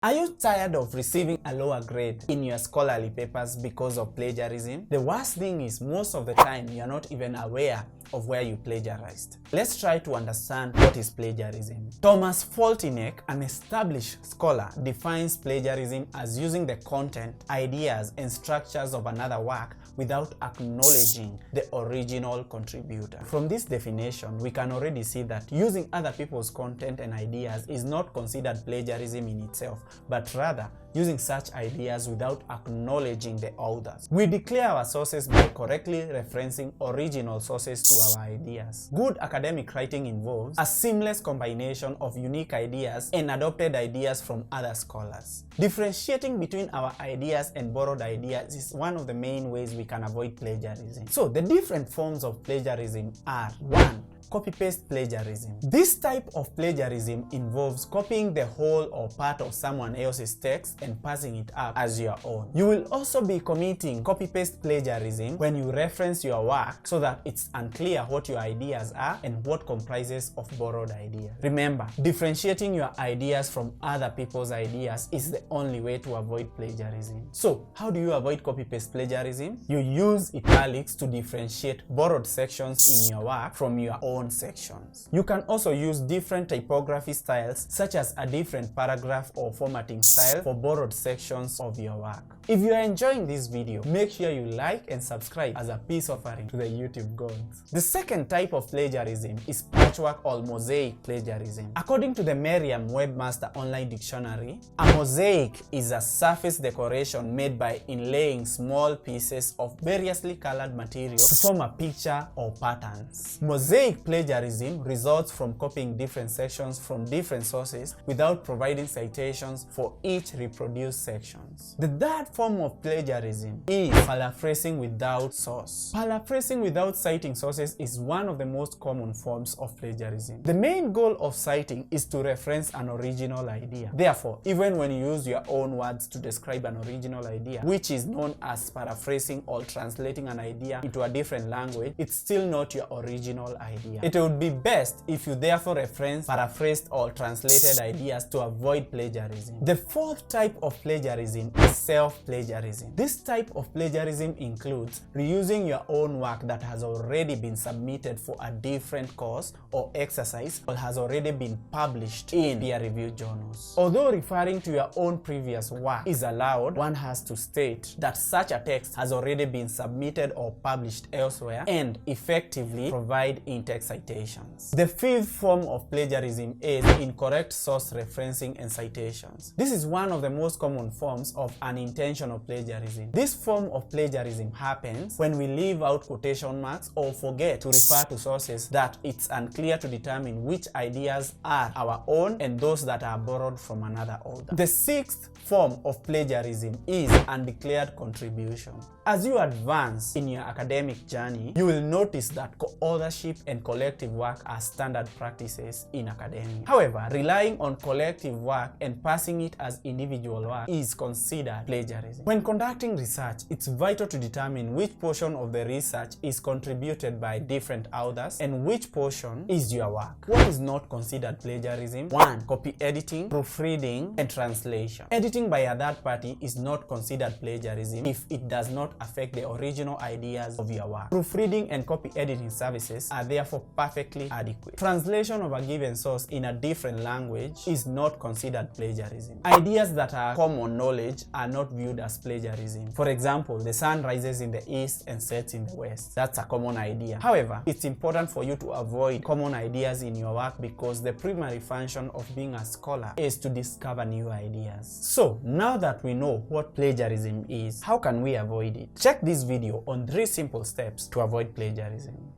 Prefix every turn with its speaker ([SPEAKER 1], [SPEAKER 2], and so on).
[SPEAKER 1] Are you tired of receiving a lower grade in your scholarly papers because of plagiarism? The worst thing is most of the time you're not even aware of where you plagiarized. Let's try to understand what is plagiarism. Thomas Foltinek, an established scholar, defines plagiarism as using the content, ideas, and structures of another work without acknowledging the original contributor. From this definition, we can already see that using other people's content and ideas is not considered plagiarism in itself, but rather using such ideas without acknowledging the authors. We declare our sources by correctly referencing original sources to our ideas. Good academic writing involves a seamless combination of unique ideas and adopted ideas from other scholars. Differentiating between our ideas and borrowed ideas is one of the main ways we can avoid plagiarism. So the different forms of plagiarism are: 1. Copy-paste plagiarism. This type of plagiarism involves copying the whole or part of someone else's text and passing it up as your own. You will also be committing copy-paste plagiarism when you reference your work so that it's unclear what your ideas are and what comprises of borrowed ideas. Remember, differentiating your ideas from other people's ideas is the only way to avoid plagiarism. So, how do you avoid copy-paste plagiarism? You use italics to differentiate borrowed sections in your work from your own sections. You can also use different typography styles, such as a different paragraph or formatting style for borrowed sections of your work. If you are enjoying this video, make sure you like and subscribe as a peace offering to the YouTube gods. The second type of plagiarism is patchwork or mosaic plagiarism. According to the Merriam-Webster Online Dictionary, a mosaic is a surface decoration made by inlaying small pieces of variously colored material to form a picture or patterns. Mosaic plagiarism results from copying different sections from different sources without providing citations for each reproduced sections. The third form of plagiarism is paraphrasing without source. Paraphrasing without citing sources is one of the most common forms of plagiarism. The main goal of citing is to reference an original idea. Therefore, even when you use your own words to describe an original idea, which is known as paraphrasing or translating an idea into a different language, it's still not your original idea. It would be best if you therefore reference paraphrased or translated ideas to avoid plagiarism. The fourth type of plagiarism is self-plagiarism. This type of plagiarism includes reusing your own work that has already been submitted for a different course or exercise or has already been published in peer-reviewed journals. Although referring to your own previous work is allowed, one has to state that such a text has already been submitted or published elsewhere and effectively provide in-text citations. The fifth form of plagiarism is incorrect source referencing and citations. This is one of the most common forms of unintentional plagiarism. This form of plagiarism happens when we leave out quotation marks or forget to refer to sources that it's unclear to determine which ideas are our own and those that are borrowed from another author. The sixth form of plagiarism is undeclared contribution. As you advance in your academic journey, you will notice that co-authorship and collective work are standard practices in academia. However, relying on collective work and passing it as individual work is considered plagiarism. When conducting research, it's vital to determine which portion of the research is contributed by different authors and which portion is your work. What is not considered plagiarism? 1. Copy editing, proofreading, and translation. Editing by a third party is not considered plagiarism if it does not affect the original ideas of your work. Proofreading and copy editing services are therefore perfectly adequate. Translation of a given source in a different language is not considered plagiarism. Ideas that are common knowledge are not viewed as plagiarism. For example, the sun rises in the east and sets in the west. That's a common idea. However, it's important for you to avoid common ideas in your work because the primary function of being a scholar is to discover new ideas. So, now that we know what plagiarism is, how can we avoid it? Check this video on 3 simple steps to avoid plagiarism.